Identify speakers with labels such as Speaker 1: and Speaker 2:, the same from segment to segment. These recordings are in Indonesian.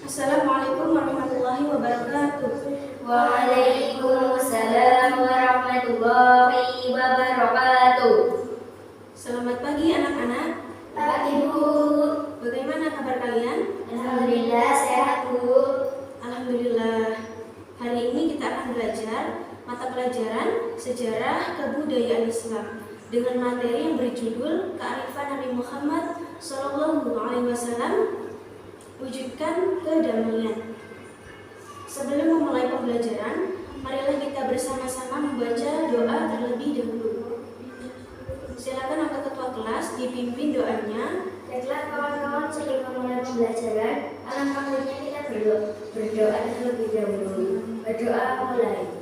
Speaker 1: Assalamualaikum warahmatullahi wabarakatuh.
Speaker 2: Waalaikumsalam warahmatullahi wabarakatuh.
Speaker 1: Selamat pagi anak-anak.
Speaker 2: Pagi Bu.
Speaker 1: Bagaimana kabar kalian?
Speaker 2: Alhamdulillah sehat Bu.
Speaker 1: Alhamdulillah. Hari ini kita akan belajar mata pelajaran Sejarah Kebudayaan Islam dengan materi yang berjudul Kearifan Nabi Muhammad SAW, wujudkan kedamaian. Sebelum memulai pembelajaran, marilah kita bersama-sama membaca doa terlebih dahulu. Silakan untuk ketua kelas dipimpin doanya.
Speaker 2: Baiklah kawan-kawan, sebelum memulai pembelajaran, alangkah baiknya kita berdoa terlebih dahulu. Berdoa mulai.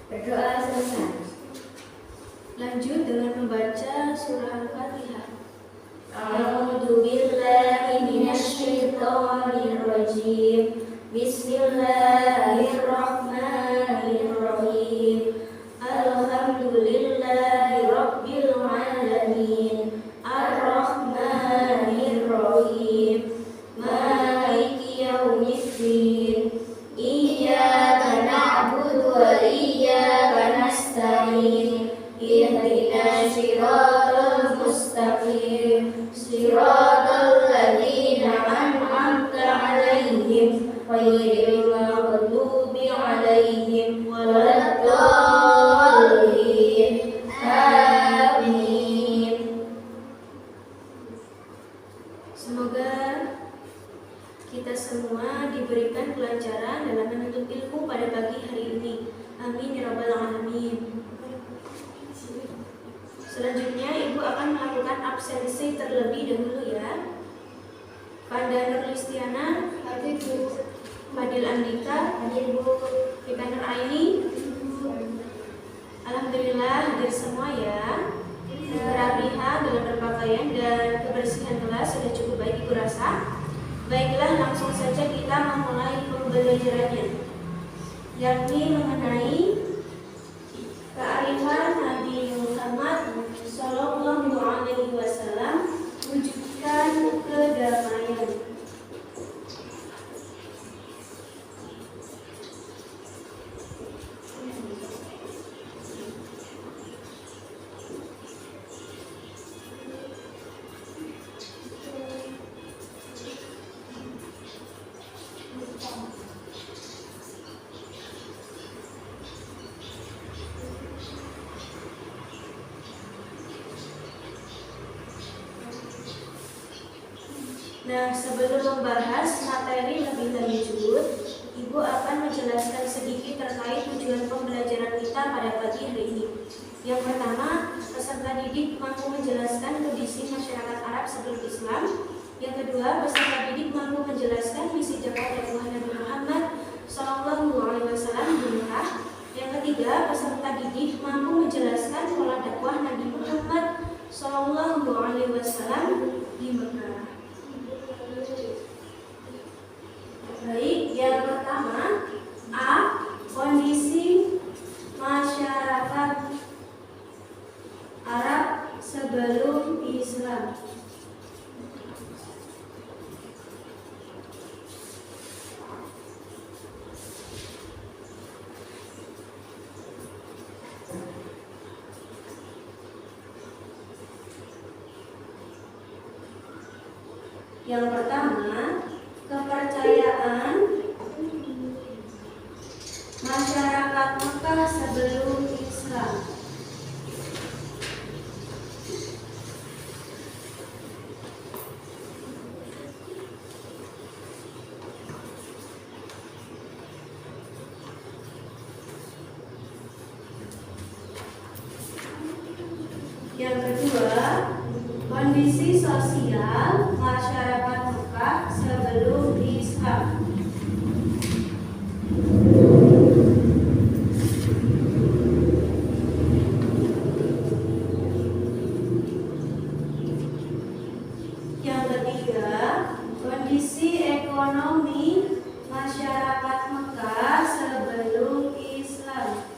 Speaker 2: Berdoa selesai.
Speaker 1: Lanjut dengan membaca surah Al-Fatihah.
Speaker 2: A'udzu billahi minasy syaithanir rajim. Bismillahirrahmanirrahim. Alhamdulillahi rabbil alamin. Ar-Rahmanir-Rahim. Maliki yaumiddin. Iyyaka na'budu wa iyyaka nasta'in. Ihdinas siratal mustaqim. Siratal ladzina an'amta 'alaihim ghairil maghdubi 'alaihim waladdallin. Amin.
Speaker 1: Semoga kita semua diberikan kelancaran dalam menuntut ilmu pada pagi hari ini. Amin ya rabbal alamin. Selanjutnya Ibu akan melakukan absensi terlebih dahulu ya. Panda Nurlistiana,
Speaker 2: Hadir Bu.
Speaker 1: Fadil Andika,
Speaker 2: Hadir Bu.
Speaker 1: Ika Nur Aini. Alhamdulillah hadir semua ya. Kerapihan dalam berpakaian dan kebersihan kelas sudah cukup baik Ibu rasa. Baiklah, langsung saja kita memulai pembelajarannya, yakni mengenai kearifan Nabi Muhammad Sallallahu Alaihi Wasallam, wujudkan kedamaian. Nah, sebelum membahas materi lebih lanjut, Ibu akan menjelaskan sedikit terkait tujuan pembelajaran kita pada pagi hari ini. Yang pertama, peserta didik mampu menjelaskan kondisi masyarakat Arab sebelum Islam. Yang kedua, peserta didik mampu menjelaskan misi dakwah Nabi Muhammad Sallallahu Alaihi Wasallam di Mekah. Yang ketiga, peserta didik mampu menjelaskan pola dakwah Nabi Muhammad Sallallahu Alaihi Wasallam di Mekah. Baik, yang pertama A. Kondisi masyarakat Arab sebelum Islam. Yang pertama, kepercayaan masyarakat Mekah sebelum Islam. Yang kedua, kondisi sosial masyarakat Mekah sebelum Islam. Yang ketiga, kondisi ekonomi masyarakat Mekah sebelum Islam.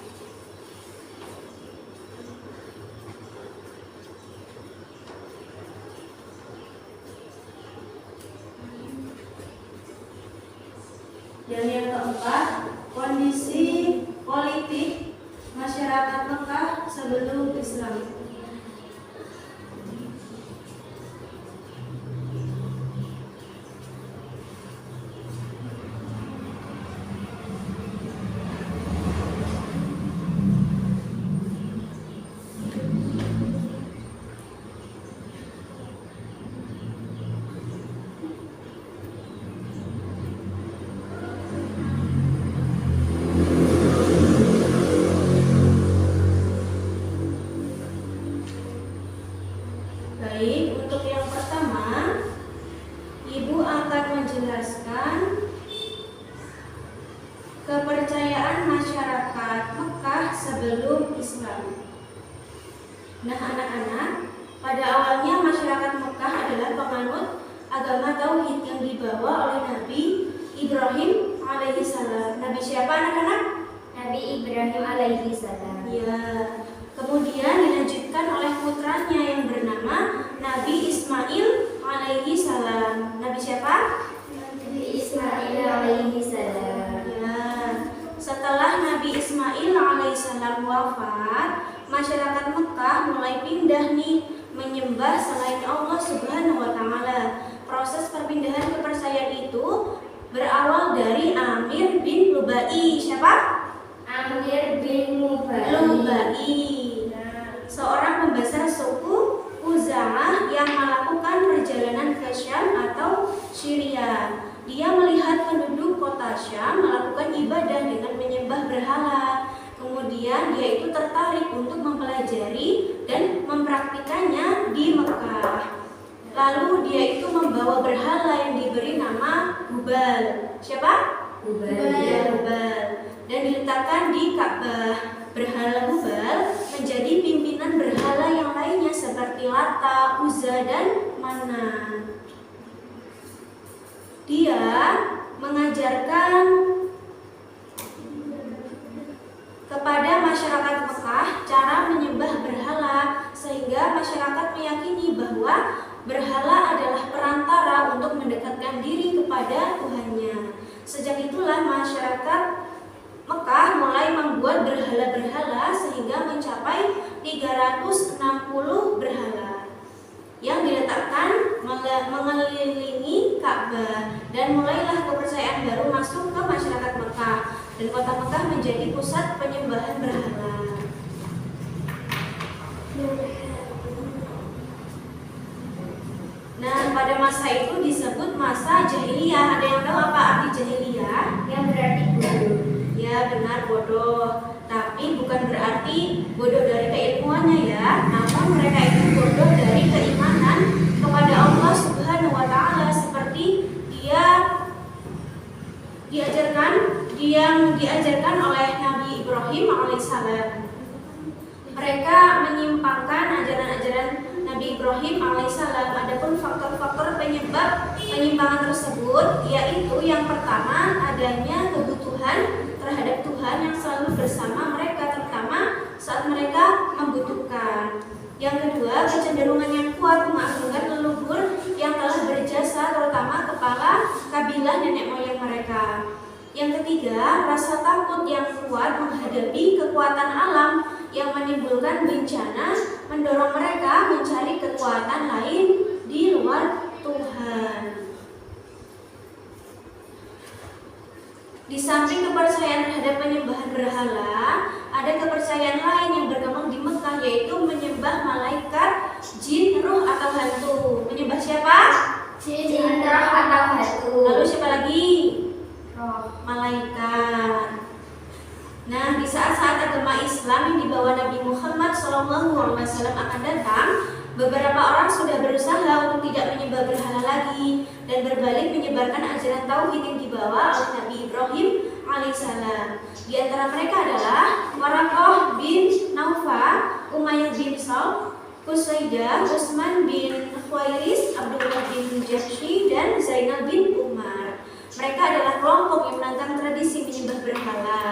Speaker 1: Dan yang keempat, kondisi politik masyarakat Mekah sebelum Islam. Baik, untuk yang pertama, Ibu akan menjelaskan kepercayaan masyarakat Mekah sebelum Islam. Nah, anak-anak, pada awalnya masyarakat Mekah adalah penganut agama tauhid yang dibawa oleh Nabi Ibrahim alaihissalam. Nabi siapa, anak-anak?
Speaker 2: Nabi Ibrahim alaihi salam.
Speaker 1: Ya. Kemudian dilanjutkan oleh putranya yang bernama Nabi Ismail alaihi salam. Nabi siapa?
Speaker 2: Nabi Ismail alaihi salam.
Speaker 1: Ya. Setelah Nabi Ismail alaihi salam wafat, masyarakat Mekah mulai pindah nih menyembah selain Allah Subhanahu wa taala. Proses perpindahan kepercayaan itu berawal dari Amir bin Lubai. Siapa?
Speaker 2: Amir bin
Speaker 1: Lubai, seorang pembesar suku Khuza'ah yang melakukan perjalanan ke Syam atau Syria. Dia melihat penduduk kota Syam melakukan ibadah dengan menyembah berhala. Kemudian dia itu tertarik untuk mempelajari dan mempraktikannya di Mekah. Lalu dia itu membawa berhala yang diberi nama Hubal. Siapa?
Speaker 2: Hubal.
Speaker 1: Ya, Hubal. Dan diletakkan di Ka'bah. Berhala Hubal menjadi pimpinan berhala yang lainnya seperti Lata, Uzza, dan Manat. Dia mengajarkan kepada masyarakat Mekah cara menyembah berhala, sehingga masyarakat meyakini bahwa berhala adalah perantara untuk mendekatkan diri kepada Tuhannya. Sejak itulah masyarakat Mekah mulai membuat berhala-berhala sehingga mencapai 360 berhala yang diletakkan mengelilingi Ka'bah, dan mulailah kepercayaan baru masuk ke masyarakat Mekah dan kota Mekah menjadi pusat penyembahan berhala. Nah, pada masa itu disebut masa jahiliyah. Ada yang tahu apa arti jahiliyah?
Speaker 2: Yang berarti bodoh.
Speaker 1: Ya, benar, bodoh. Tapi bukan berarti bodoh dari keilmuannya ya. Namun mereka itu bodoh dari keimanan kepada Allah Subhanahu wa taala, seperti yang diajarkan oleh Nabi Ibrahim alaihissalam. Mereka menyimpangkan ajaran-ajaran Nabi Ibrahim alaihissalam. Adapun faktor-faktor penyebab penyimpangan tersebut yaitu yang pertama, adanya kebutuhan terhadap Tuhan yang selalu bersama mereka, terutama saat mereka membutuhkan. Yang kedua, kecenderungan yang kuat mengagungkan leluhur yang telah berjasa, terutama kepala kabilah nenek moyang mereka. Yang ketiga, rasa takut yang kuat menghadapi kekuatan alam yang menimbulkan bencana mendorong mereka mencari kekuatan lain di luar Tuhan. Di samping kepercayaan terhadap penyembahan berhala, ada kepercayaan lain yang berkembang di Mekah, yaitu menyembah malaikat, jin, ruh, atau hantu. Menyembah siapa?
Speaker 2: Jin, roh, atau hantu.
Speaker 1: Lalu siapa lagi?
Speaker 2: Roh.
Speaker 1: Malaikat. Nah, di saat-saat agama Islam yang dibawa Nabi Muhammad SAW akan datang, beberapa orang sudah berusaha untuk tidak menyembah berhala lagi dan berbalik menyebarkan ajaran tauhid yang dibawa oleh Nabi Ibrahim alaihissalam. Di antara mereka adalah Waraqah bin Naufal, Umayyah bin Saud, Qusaidah, Utsman bin Khuwairis, Abdullah bin Jahsy, dan Zainal bin Umar. Mereka adalah kelompok yang menentang tradisi menyembah berhala.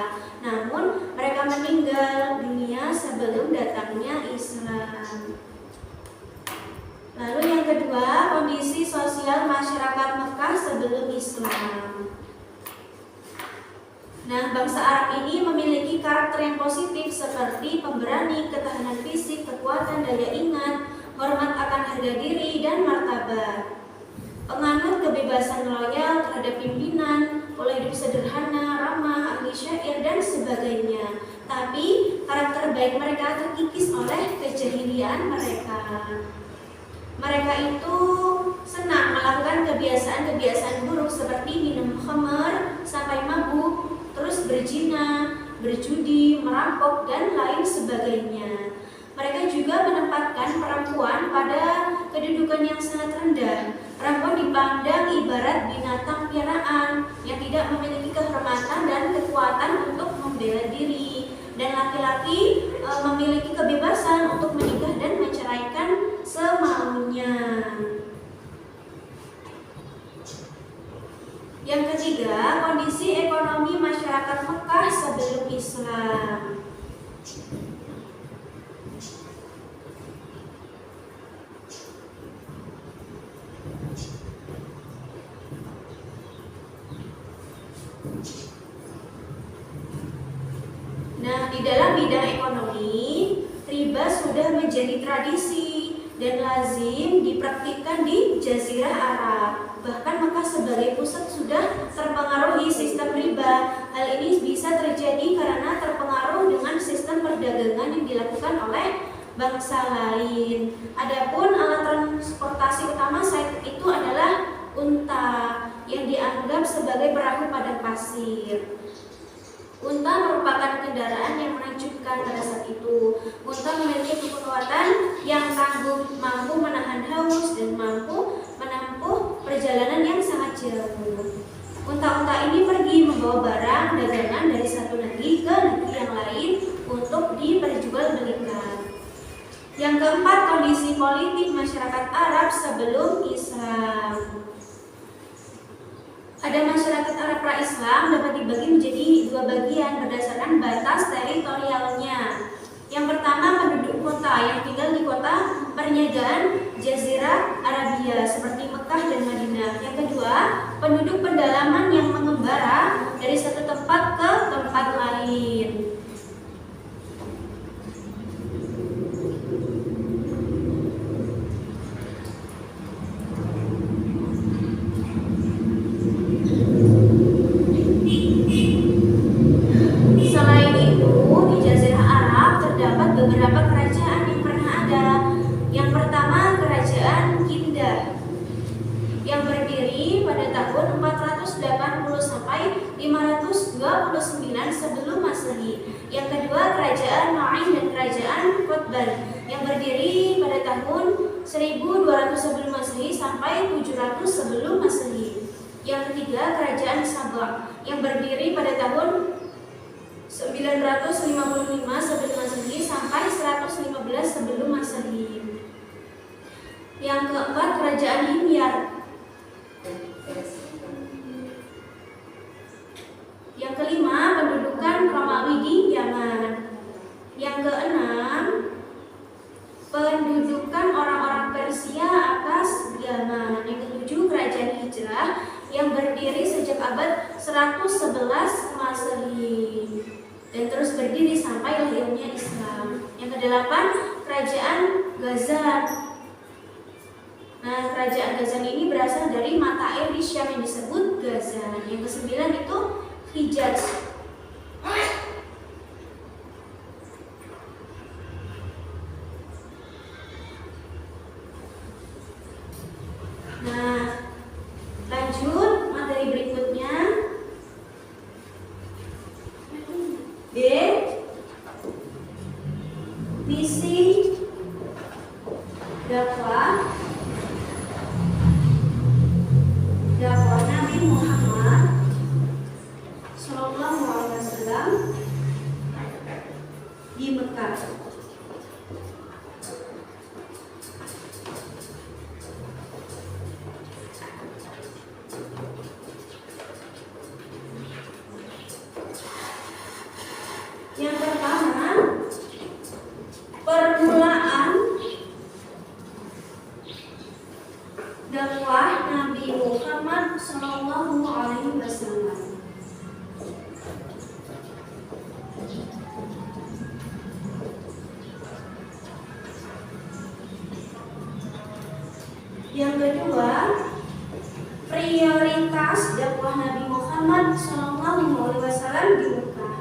Speaker 1: Namun mereka meninggal dunia sebelum datangnya Islam. Lalu yang kedua, kondisi sosial masyarakat Mekah sebelum Islam. Nah, bangsa Arab ini memiliki karakter yang positif seperti pemberani, ketahanan fisik, kekuatan, daya ingat, hormat akan harga diri, dan martabat. Penganut kebebasan, loyal terhadap pimpinan, pola hidup sederhana, ramah, ahli syair, dan sebagainya. Tapi karakter baik mereka terkikis oleh kejahilian mereka. Mereka itu senang melakukan kebiasaan-kebiasaan buruk seperti minum khamar sampai mabuk, terus berzina, berjudi, merampok, dan lain sebagainya. Mereka juga menempatkan perempuan pada kedudukan yang sangat rendah. Perempuan dipandang ibarat binatang piaraan yang tidak memiliki kehormatan dan kekuatan untuk membela diri. Dan laki-laki memiliki kebebasan untuk menikah dan menceraikan semaunya. Yang ketiga, kondisi ekonomi masyarakat Mekah sebelum Islam. Nah, di dalam bidang ekonomi, riba sudah menjadi tradisi dan lazim dipraktikkan di Jazirah Arab. Bahkan Mekah sebagai pusat sudah terpengaruhi sistem riba. Hal ini bisa terjadi karena terpengaruh dengan sistem perdagangan yang dilakukan oleh bangsa lain. Adapun alat transportasi utama saat itu adalah unta yang dianggap sebagai perahu padang pasir. Unta merupakan kendaraan yang menakjubkan pada saat itu. Unta memiliki kekuatan yang tangguh, mampu menahan haus dan mampu menempuh perjalanan yang sangat jauh. Unta-unta ini pergi membawa barang dagangan dari satu negeri ke negeri yang lain untuk diperjualbelikan. Yang keempat, kondisi politik masyarakat Arab sebelum Islam. Ada masyarakat Arab pra-Islam dapat dibagi menjadi dua bagian berdasarkan batas teritorialnya. Yang pertama, penduduk kota yang tinggal di kota perniagaan Jazirah Arabia seperti Mekah dan Madinah. Yang kedua, penduduk pedalaman yang mengembara dari satu tempat ke tempat lain. Selain itu, di Jazirah Arab terdapat beberapa kerajaan yang pernah ada. Yang pertama, Kerajaan Kindah yang berdiri pada tahun 480 sampai 529 sebelum Masehi. Yang kedua, Kerajaan Nu'aim dan Kerajaan Qutban yang berdiri pada tahun 1200 sebelum Masehi sampai 700 sebelum Masehi. Yang ketiga, Kerajaan Sabah yang berdiri pada tahun 955 sebelum Masehi sampai 115 sebelum Masehi. Yang keempat, Kerajaan Himyar. Yang kelima, pendudukan Romawi di Yaman. Yang keenam, pendudukan orang-orang Persia atas Yaman. Yang ketujuh, Kerajaan Hijrah yang berdiri sejak abad 111 Masehi dan terus berdiri sampai lahirnya Islam. Yang kedelapan, Kerajaan Ghazan. Nah, Kerajaan Ghazan ini berasal dari mata air di Syam yang disebut Ghazan. Yang kesembilan itu Hijaz. Nah, lanjut materi berikutnya. D. Misi dakwah Nabi Muhammad Sallallahu Alaihi Wasallam di Mekah. Yang pertama, permulaan Yang kedua, prioritas dakwah Nabi Muhammad SAW di Mekah.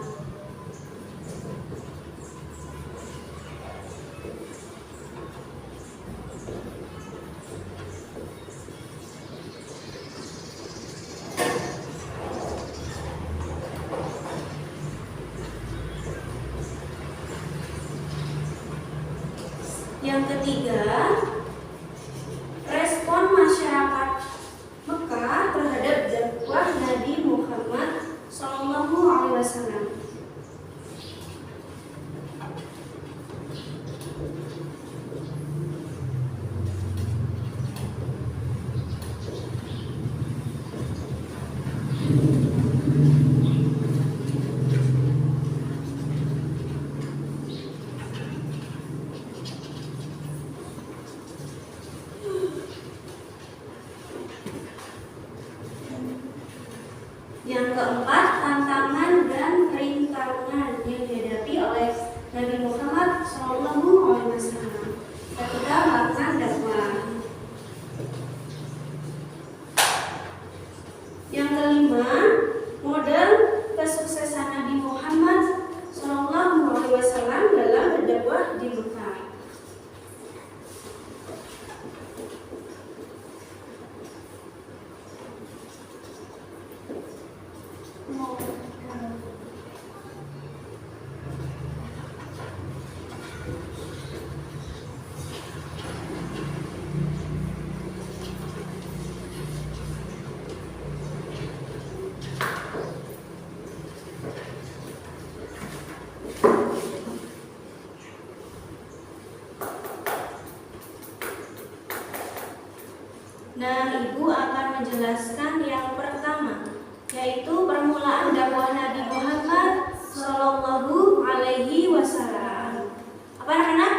Speaker 1: Yang ketiga, respon masyarakat Mekah terhadap dakwah Nabi Muhammad SAW. Yang keempat, tantangan dan rintangan yang dihadapi oleh Nabi Muhammad SAW ketika melakukan dakwah. Yang kelima, model kesuksesan Nabi Muhammad SAW dalam berdakwah di Mekah. Nah, Ibu akan menjelaskan yang pertama, yaitu permulaan dakwah Nabi Muhammad Sallallahu Alaihi Wasallam. Apa anak-anak?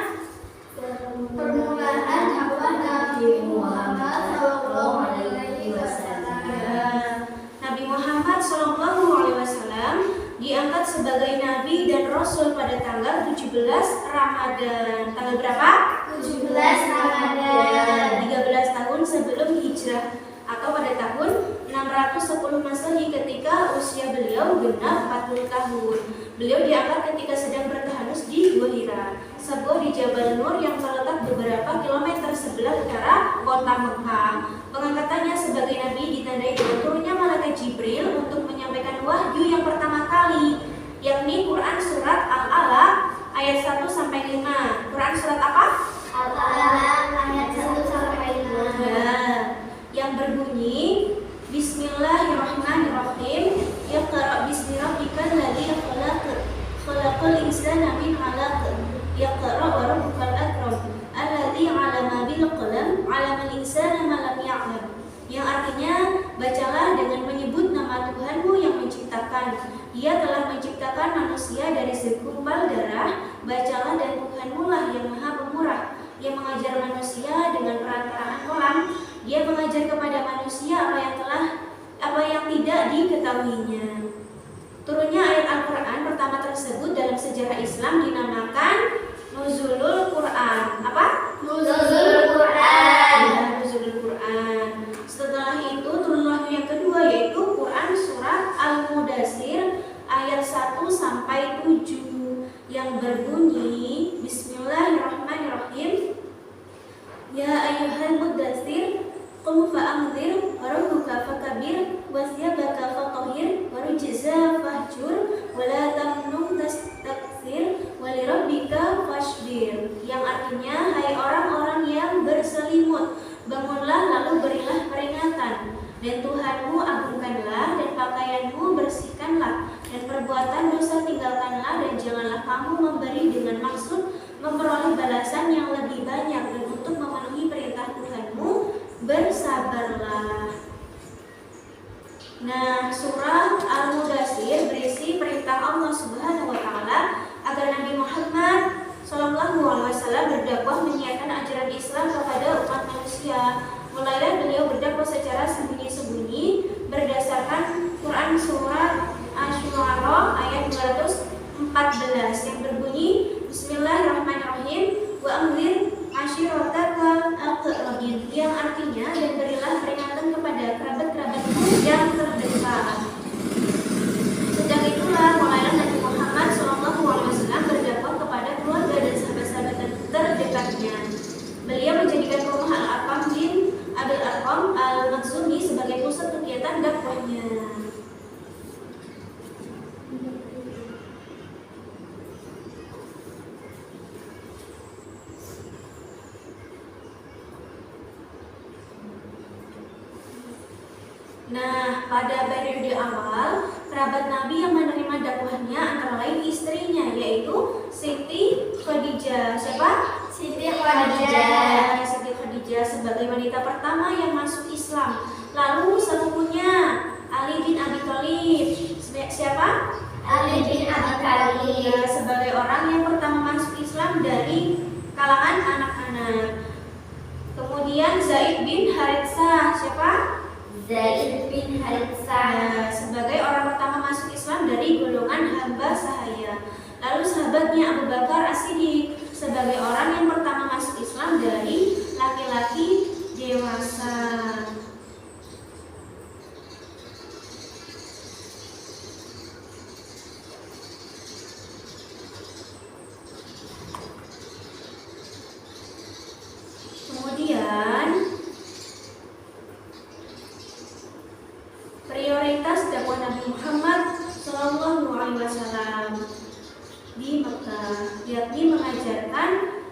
Speaker 2: Permulaan dakwah Nabi Muhammad Sallallahu Alaihi Wasallam.
Speaker 1: Nabi Muhammad Sallallahu Alaihi Wasallam diangkat sebagai Nabi dan Rasul pada tanggal 17 Ramadan. Tanggal berapa?
Speaker 2: 17 Ramadan.
Speaker 1: 13 tahun sebelum hijrah, atau pada tahun 610 Masehi ketika usia beliau genap 40 tahun. Beliau diangkat ketika sedang bertahanus di Gua Hira, sebuah di Jabal Nur yang terletak beberapa kilometer sebelah utara kota Mekah. Pengangkatannya sebagai nabi ditandai dengan turunnya malaikat Jibril untuk menyampaikan wahyu yang pertama kali, yakni Quran surat Al-Alaq ayat 1 sampai 5. Quran surat apa?
Speaker 2: Al-Alaq ayat 1 sampai 5.
Speaker 1: Yang berbunyi Bismillahirrahmanirrahim. Iqra bismi rabbikal ladzi khalaq, khalaqal insana min 'alaq. Iqra wa rabbukal akram, alladzi 'allama bil qalam, 'allamal insana ma lam ya'lam. Yang artinya, bacalah dengan menyebut nama Tuhanmu yang menciptakan. Ia telah menciptakan manusia dari segumpal darah. Bacalah, dan Tuhanmu lah yang Maha Pemurah, yang mengajar manusia dengan perantaraan kolam. Dia mengajar kepada manusia apa yang tidak diketahuinya. Turunnya ayat Al-Quran pertama tersebut dalam sejarah Islam dinamakan Nuzulul Quran. Apa?
Speaker 2: Nuzulul Quran.
Speaker 1: Ya, Nuzulul Quran. Setelah itu turun wahyu yang kedua, yaitu Quran surat Al-Mudaththir ayat 1 sampai 7 yang berbunyi Bismillahirrahmanirrahim. Ya ayyuhal mudaththir qum fa'anzir rabbuka fakabir wathiyabaka fatahhir warujza fahjur wala tamnun tastakthir walirabbika fasbir. Yang artinya, hai orang-orang yang berselimut, bangunlah lalu berilah peringatan, dan Tuhanmu agungkanlah, dan pakaianmu bersihkanlah, dan perbuatan dosa tinggalkanlah, dan janganlah kamu memberi dengan maksud memperoleh balasan yang lebih banyak, dan untuk memenuhi perintah Tuhanmu bersabarlah. Nah, surah Al-Mudaththir berisi perintah Allah Subhanahu wa Ta'ala agar Nabi Muhammad SAW berdakwah menyiarkan ajaran Islam kepada umat manusia. Mulailah beliau berdakwah secara sembunyi-sembunyi berdasarkan Quran surat Asy-Syu'ara ayat 214 yang berbunyi Bismillahirrahmanirrahim wa anzir ashiratakal aqrabin, yang artinya kehidupannya. Beliau menjadikan rumah Al-Arqam bin Abil Arqam Al-Makhzumi sebagai pusat kegiatan dakwahnya. Nah, pada periode awal, kerabat Nabi yang menerima dakwahnya antara lain istrinya, yaitu Siti Khadijah. Siapa?
Speaker 2: Siti Khadijah.
Speaker 1: Siti Khadijah sebagai wanita pertama yang masuk Islam. Lalu sepupunya Ali bin Abi Thalib. Siapa?
Speaker 2: Ali bin Abi Thalib.
Speaker 1: Sebagai orang yang pertama masuk Islam dari kalangan anak-anak. Kemudian Zaid bin Haritsah. Siapa?
Speaker 2: Zaid bin Haritsah.
Speaker 1: Sebagai orang pertama masuk Islam dari golongan hamba sahaya. Lalu sahabatnya Abu Bakar As-Siddiq sebagai orang yang pertama masuk Islam dari laki-laki dewasa. Kemudian prioritas dakwah Nabi Muhammad SAW di Mekah, yakni mengajarkan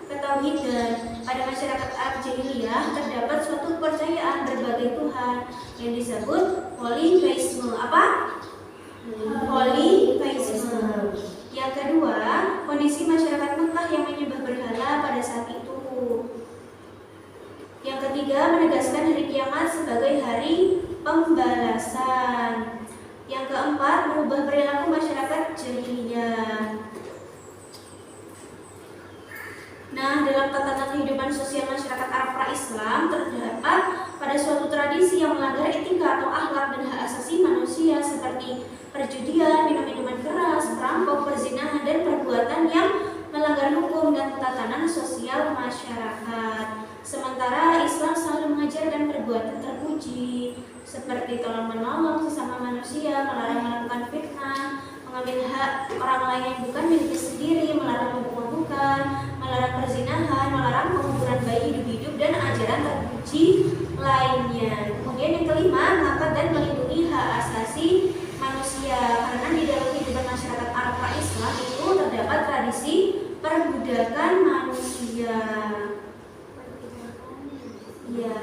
Speaker 1: ketauhidan. Pada masyarakat Arab Jahiliyah terdapat suatu kepercayaan berbagai Tuhan yang disebut polytheisme. Apa? Polytheisme. Yang kedua, kondisi masyarakat Mekah yang menyembah berhala pada saat itu. Yang ketiga, menegaskan hari kiamat sebagai hari pembalasan. Yang keempat, mengubah perilaku masyarakat jahiliyah. Nah, dalam tatanan kehidupan sosial masyarakat Arab pra-Islam terdapat pada suatu tradisi yang melanggar etika atau akhlak dan hak asasi manusia seperti perjudian, minum-minuman keras, perampok, perzinahan, dan perbuatan yang melanggar hukum dan tatanan sosial masyarakat. Sementara Islam selalu mengajarkan perbuatan terpuji seperti tolong menolong sesama manusia, melarang melakukan fitnah, mengambil hak orang lain yang bukan miliknya sendiri, melarang mabuk-mabukan, melarang perzinahan, melarang penguburan bayi hidup-hidup, dan ajaran terpuji lainnya. Kemudian yang kelima, mengangkat dan melindungi hak asasi manusia, karena di dalam kehidupan masyarakat Arab pra-Islam itu terdapat tradisi perbudakan manusia. Ya.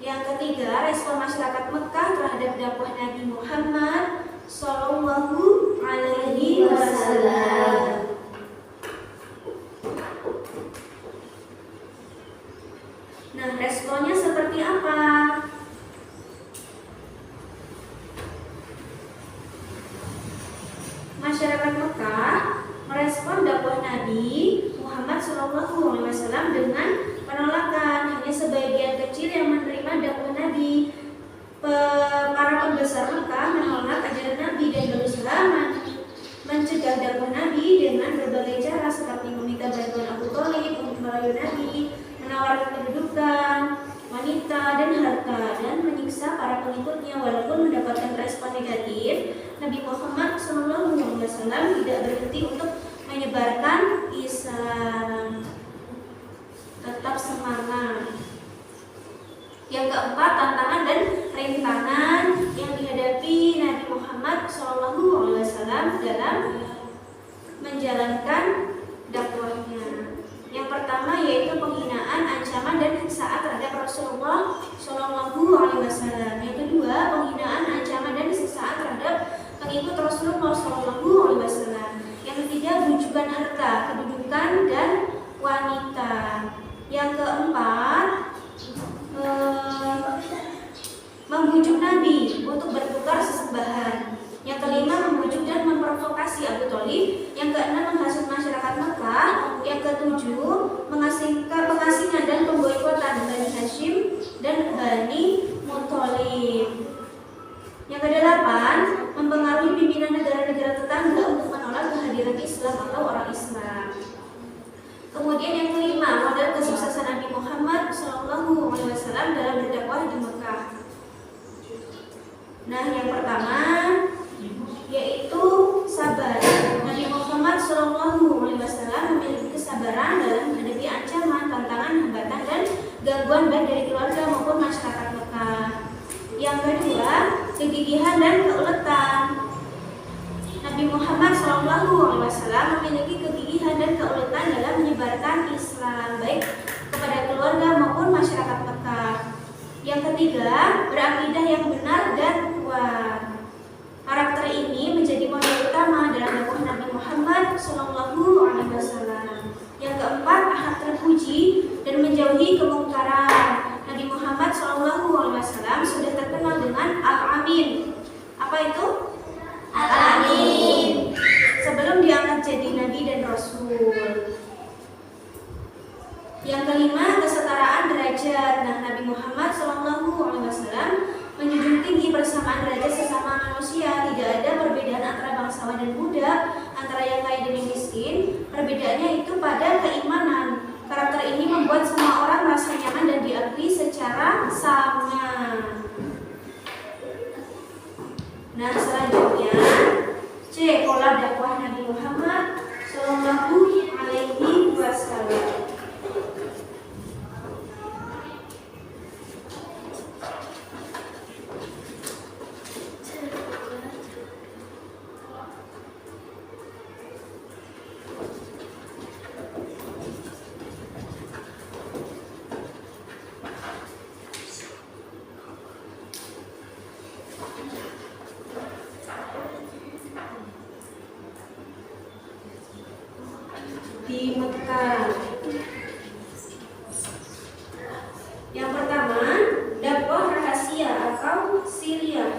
Speaker 1: Yang ketiga, respon masyarakat Mekah terhadap dakwah Nabi Muhammad Sallallahu Alaihi Wasallam. Nah, responnya seperti apa? Masyarakat Mekah merespon dakwah Nabi Muhammad Sallallahu Alaihi Wasallam dengan penolakan. Hanya sebagian kecil yang menerima dakwah Nabi. Para pembesar Mekah menolak ajaran Nabi dan berusaha mencegah dakwah Nabi dengan berbagai cara seperti meminta bantuan Abu Thalib untuk merayu Nabi, menawarkan kedudukan, wanita, dan harta, dan menyiksa para pengikutnya. Walaupun mendapatkan respon negatif, Nabi Muhammad SAW tidak berhenti untuk menyebarkan Islam. Tetap semangat. Yang keempat, tantangan dan rintangan yang dihadapi Nabi Muhammad SAW dalam menjalankan dakwahnya. Yang pertama yaitu penghinaan, ancaman, dan siksaan terhadap Rasulullah SAW. Yang kedua, penghinaan, ancaman, dan siksaan terhadap pengikut Rasulullah SAW. Yang ketiga, bujukan harta, kedudukan, dan wanita. Yang keempat, membujuk Nabi untuk bertukar sesembahan. Yang kelima, membujuk dan memprovokasi Abu Thalib. Yang keenam, menghasut masyarakat Mekah. Yang ketujuh, pengasingan dan pemboikotan Bani Hashim dan Bani Muthalib. Yang kedelapan, mempengaruhi pimpinan negara-negara tetangga untuk menolak kehadiran Islam atau orang Islam. Kemudian yang kelima, modal kesuksesan Nabi Muhammad SAW dalam berdakwah di Mekah. Nah, yang pertama yaitu sabar. Nabi Muhammad SAW memiliki kesabaran dalam menghadapi ancaman, tantangan, kegigihan dan keuletan. Nabi Muhammad SAW memiliki kegigihan dan keuletan dalam menyebarkan Islam, baik kepada keluarga maupun masyarakat Mekah. Yang ketiga, berakidah yang benar dan kuat. Karakter ini menjadi modal utama dalam dakwah Nabi Muhammad SAW. Yang keempat, akhlak terpuji dan menjauhi kemungkaran. Nabi Muhammad SAW sudah terkenal dengan Al-Amin. Apa itu? Al-Amin. Sebelum diangkat jadi Nabi dan Rasul. Yang kelima, kesetaraan derajat. Nah, Nabi Muhammad SAW menjunjung tinggi persamaan derajat sesama manusia. Tidak ada perbedaan antara bangsawan dan budak, antara yang kaya dan yang miskin. Perbedaannya itu pada keimanan. Karakter ini membuat semua orang merasa nyaman dan diakui secara sama. Nah, selanjutnya C. Pola dakwah Nabi Muhammad SAW. Di Mekah. Yang pertama, dakwah rahasia atau siriyah.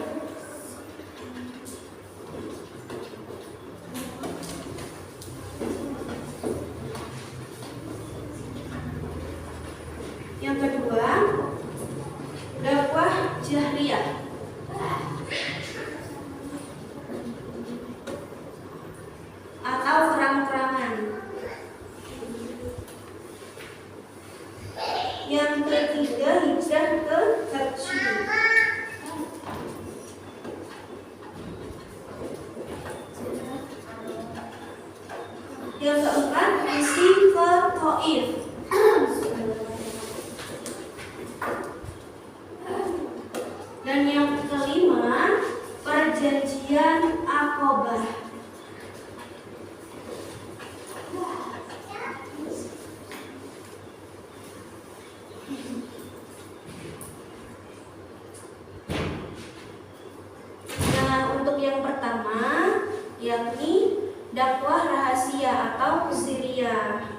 Speaker 1: Yang kedua, dakwah jahriyah. Atau terang-terangan. Yang ketiga, hijrah ke Tabsir. Yang keempat, misi ke Thaif. Dan yang kelima, perjanjian Aqabah. Yang pertama, yakni dakwah rahasia atau siriyah.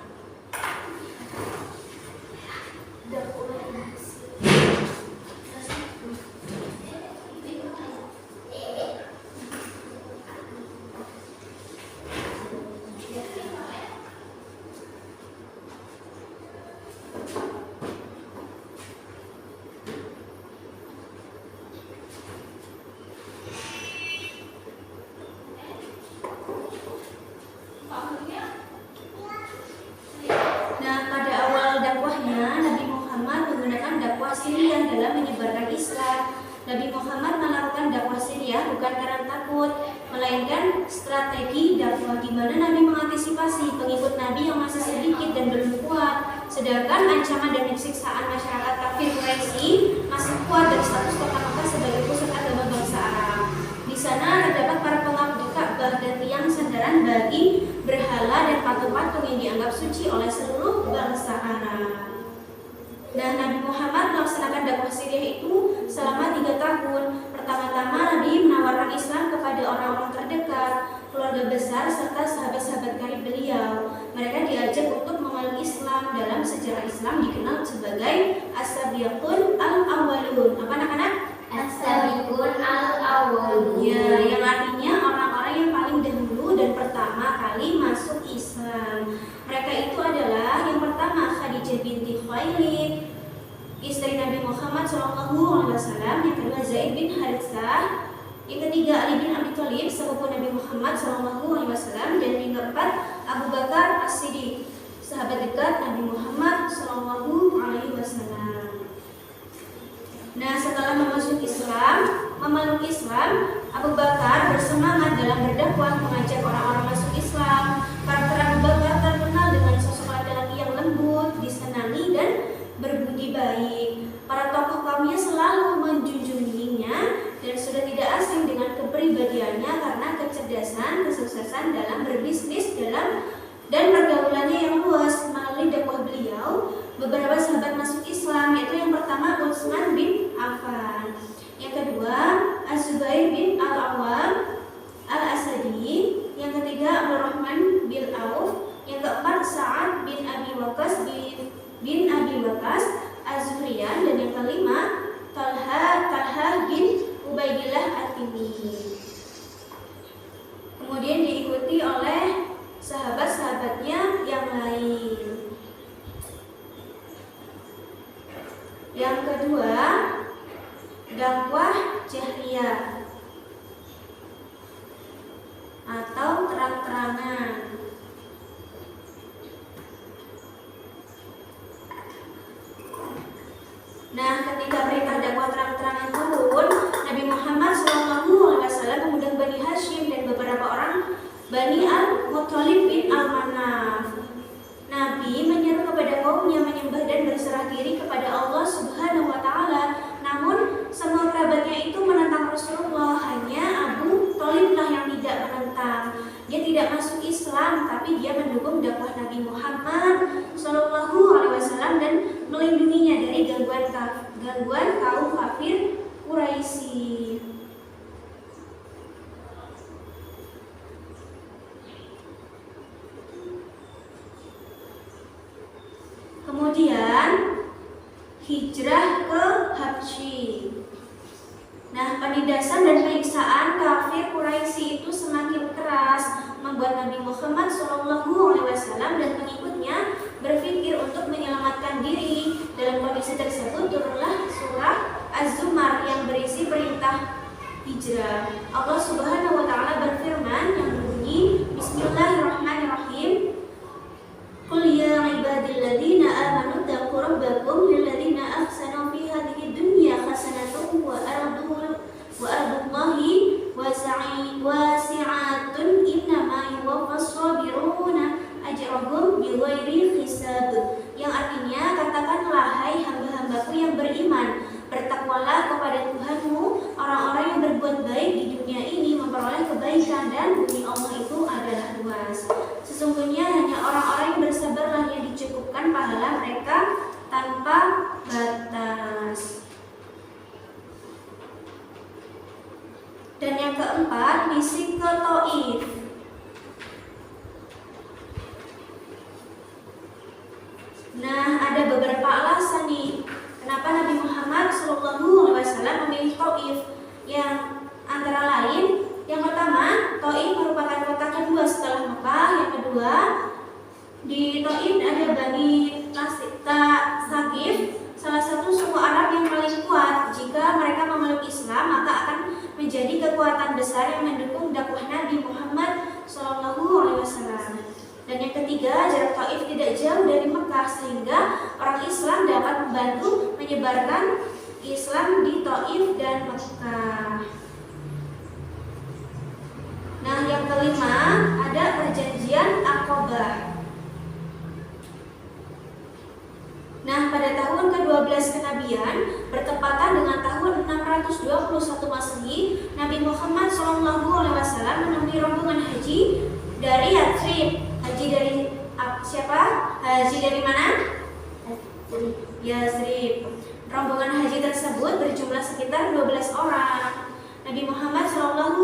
Speaker 1: Siriyah dalam menyebarkan Islam. Nabi Muhammad melakukan dakwah siriyah bukan karena takut, melainkan strategi dakwah di mana Nabi mengantisipasi pengikut Nabi yang masih sedikit dan belum kuat, sedangkan ancaman dan siksaan masyarakat kafir Quraisy masih kuat dan status kota Mekah sebagai pusat agama bangsa Arab. Di sana terdapat para pengabdi Ka'bah dan tiang sandaran bagi berhala dan patung-patung yang dianggap suci oleh seluruh bangsa Arab. Nah, Nabi Muhammad melaksanakan dakwah siriyah itu selama 3 tahun. Pertama-tama Nabi menawarkan Islam kepada orang-orang terdekat, keluarga besar, serta sahabat-sahabat karib beliau. Mereka diajak untuk memeluk Islam. Dalam sejarah Islam dikenal sebagai as-sabiqun al-awwalun. Apa anak-anak?
Speaker 2: As-sabiqun al-awwalun.
Speaker 1: Ya, yang artinya orang-orang yang paling dahulu dan pertama kali masuk Islam. Mereka itu adalah yang pertama Khadijah binti Khuwailid, istri Nabi Muhammad SAW. Yang kedua Zaid bin Haritsah. Yang ketiga Ali bin Abi Thalib, sepupu Nabi Muhammad SAW. Dan yang keempat Abu Bakar As-Siddiq, sahabat dekat Nabi Muhammad SAW. Nah, setelah memeluk Islam, Abu Bakar bersemangat dalam berdakwah mengajak orang-orang masuk Islam. Karakter Abu Bakar terkenal dengan sosok laki-laki yang lembut, disenangi dan berbudi baik. Para tokoh kaumnya selalu menjunjung tingginya dan sudah tidak kesuksesan dalam berbisnis dan pergaulannya yang luas. Melalui dakwah beliau, beberapa sahabat masuk Islam, yaitu yang pertama Utsman bin Affan, yang kedua Az-Zubair bin Al-Awwam Al-Asadi, yang ketiga Abdurrahman bin Auf, yang keempat Sa'ad bin Abi Waqqas bin Abi Waqqas Az-Zuhriyan, dan yang kelima Talha bin Ubaidillah At-Timi. Kemudian diikuti oleh sahabat-sahabatnya yang lain. Yang kedua, dakwah jahriyah atau terang-terangan. Nah, ketika perintah dakwah terang-terangan turun, Nabi Muhammad SAW mengundang Bani Hashim dan beberapa orang Bani Al-Muttalib bin Al-Manaf. Nabi menyeru kepada kaumnya menyembah dan berserah diri kepada Allah Subhanahu wa Ta'ala. Namun semua kerabatnya itu menentang Rasulullah. Hanya Abu Thalib lah yang tidak menentang. Dia tidak masuk Islam, tapi dia mendukung dakwah Nabi Muhammad SAW dan melindunginya dari gangguan kaum kafir Quraisy. Kemudian hijrah ke Habsyi. Nah, penindasan dan penyiksaan kafir Quraisy itu semakin keras, membuat Nabi Muhammad SAW dan pengikutnya berpikir untuk menyelamatkan diri. Dalam kondisi tersebut turunlah surah Az-Zumar yang berisi perintah hijrah. Allah Subhanahu wa Ta'ala berfirman yang berbunyi, Bismillahirrahmanirrahim. Qul ya ibadilladzina amanu taqu rabbakum lilladzina ahsanu fi hadhihi dunya hasanatun wa ardullahi wasi'atun innama yuwaffas sabiruna ajrahum bighairi hisab. Yang artinya, katakanlah hai hamba-hambaku yang beriman, bertakwalah kepada Tuhanmu. Orang-orang yang berbuat baik di dunia ini memperoleh kebaikan dan bumi Allah itu adalah luas. Sesungguhnya hanya orang-orang yang bersabarlah yang dicukupkan pahala mereka tanpa batas. Dan yang keempat, misi ke Taif. Nah, ada beberapa alasan nih kenapa Nabi Muhammad SAW memilih Taif. Yang antara lain, yang pertama, Taif merupakan kota kedua setelah Mekah. Yang kedua, di Taif ada Bani Saqif, salah satu suku Arab yang paling kuat. Jika mereka memeluk Islam, maka akan menjadi kekuatan besar yang mendukung dakwah Nabi Muhammad SAW. Dan yang ketiga, jarak Taif tidak jauh dari Mekah, sehingga orang Islam dapat membantu menyebarkan Islam di Taif dan Mekah. Nah, yang kelima, ada perjanjian Aqabah. Nah, pada tahun ke-12 kenabian, bertepatan dengan tahun 621 Masehi, Nabi Muhammad SAW menemui rombongan haji dari Yathrib. Haji dari siapa? Haji dari mana? Yathrib. Rombongan haji tersebut berjumlah sekitar 12 orang. Nabi Muhammad SAW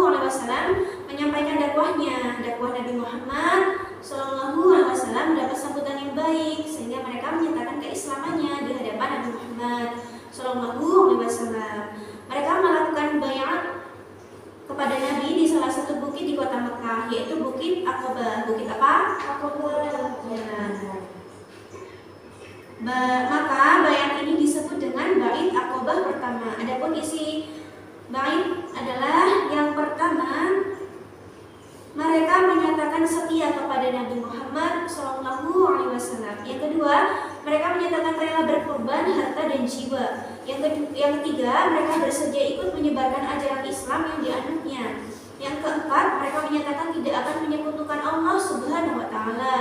Speaker 1: menyampaikan dakwahnya. Dakwah Nabi Muhammad SAW mendapat sambutan yang baik, sehingga mereka menyatakan keislamannya di hadapan Nabi Muhammad SAW. Mereka melakukan bayat kepada Nabi di salah satu bukit di kota Mekah, yaitu Bukit Aqabah. Bukit apa? Aqabah. Ya. Maka bayat ini disebut dengan bait Aqabah pertama. Adapun isi bait adalah yang pertama, mereka menyatakan setia kepada Nabi Muhammad SAW. Yang kedua, mereka menyatakan rela berkorban harta dan jiwa. Yang ketiga, mereka bersedia ikut menyebarkan ajaran Islam yang dianutnya. Yang keempat, mereka menyatakan tidak akan menyekutukan Allah Subhanahu wa Ta'ala.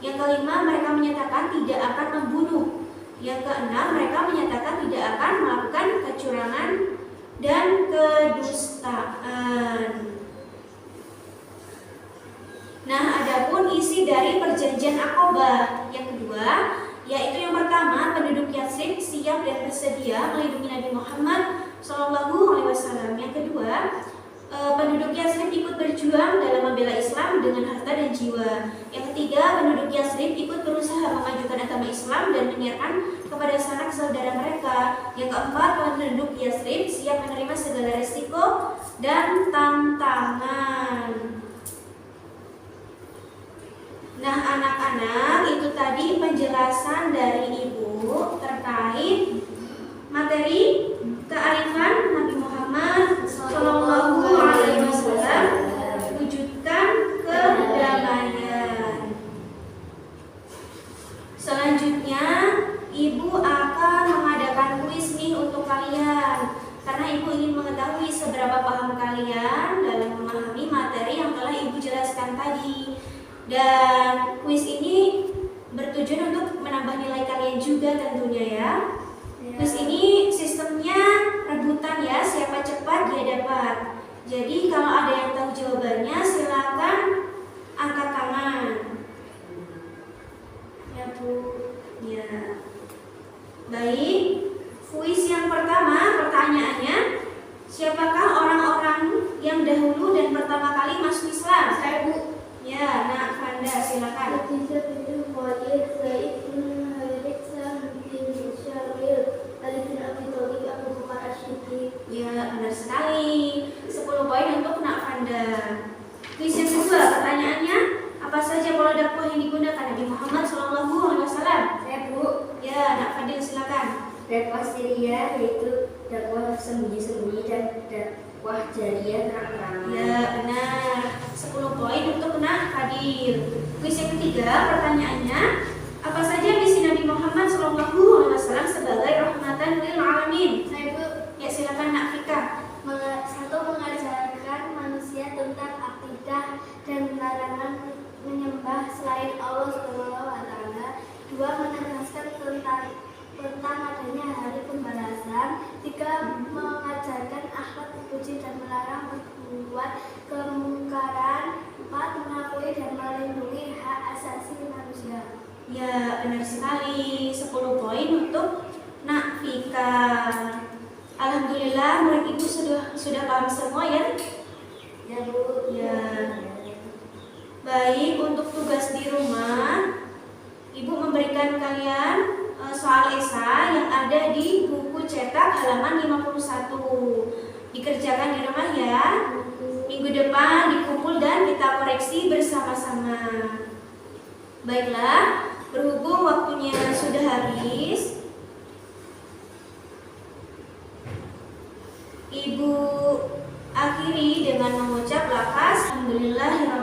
Speaker 1: Yang kelima, mereka menyatakan tidak akan membunuh. Yang keenam, mereka menyatakan tidak akan melakukan kecurangan dan kedustaan. isi dari perjanjian Aqabah. Yang kedua, yaitu yang pertama, penduduk Yatsrib siap dan bersedia melindungi Nabi Muhammad SAW. Yang kedua, penduduk Yatsrib ikut berjuang dalam membela Islam dengan harta dan jiwa. Yang ketiga, penduduk Yatsrib ikut berusaha memajukan agama Islam dan menyiarkan kepada sanak saudara mereka. Yang keempat, penduduk Yatsrib siap menerima segala resiko dan tantangan. Nah, anak-anak, itu tadi penjelasan dari Ibu terkait materi kearifan Nabi Muhammad SAW, wujudkan kedamaian. Selanjutnya, Ibu akan mengadakan kuis nih untuk kalian, karena Ibu ingin mengetahui seberapa paham kalian dalam memahami materi yang telah Ibu jelaskan tadi. Dan kuis ini bertujuan untuk menambah nilai kalian juga tentunya ya. Kuis ini sistemnya rebutan ya, siapa cepat dia dapat. Jadi kalau ada yang tahu jawabannya silakan angkat tangan. Ya Bu. Ya. Baik. Kuis yang pertama, pertanyaannya, siapakah orang-orang yang dahulu dan pertama kali masuk Islam?
Speaker 2: Saya Bu.
Speaker 1: Ya, Nak Fanda silakan. Ya, benar sekali. 10 poin untuk Nak Fanda. Kuis yang kedua, pertanyaannya, apa saja pola dakwah yang digunakan Nabi Muhammad SAW?
Speaker 2: Saya Bu.
Speaker 1: Ya, Nak Fadil silakan.
Speaker 2: Dakwah Syria yaitu dakwah sembunyi-sembunyi dan dakwah jariyah terang-terangan.
Speaker 1: Ya, benar. 10 poin untuk Nak Fadil. Kuis yang ketiga, pertanyaannya, apa saja misi Nabi Muhammad SAW sebagai rahmatan lil alamin?
Speaker 2: Saya Bu.
Speaker 1: Ya, silakan Nak Fika.
Speaker 2: Satu, mengajarkan manusia tentang akidah dan larangan menyembah selain Allah SWT. Dua, menegaskan tentang adanya hari pembalasan. Tiga, mengajarkan akhlak puji dan melarang berbuat kemungkaran. Empat, mengakui dan melindungi hak asasi manusia.
Speaker 1: Ya, benar sekali. 10 poin untuk Nak Fika. Alhamdulillah, murid Ibu sudah paham semua ya?
Speaker 2: Ya Bu.
Speaker 1: Ya. Baik, untuk tugas di rumah, Ibu memberikan kalian soal esai yang ada di buku cetak halaman 51. Dikerjakan di rumah ya. Minggu depan dikumpul dan kita koreksi bersama-sama. Baiklah, berhubung waktunya sudah habis, Ibu akhiri dengan mengucap lafaz Alhamdulillahirabbil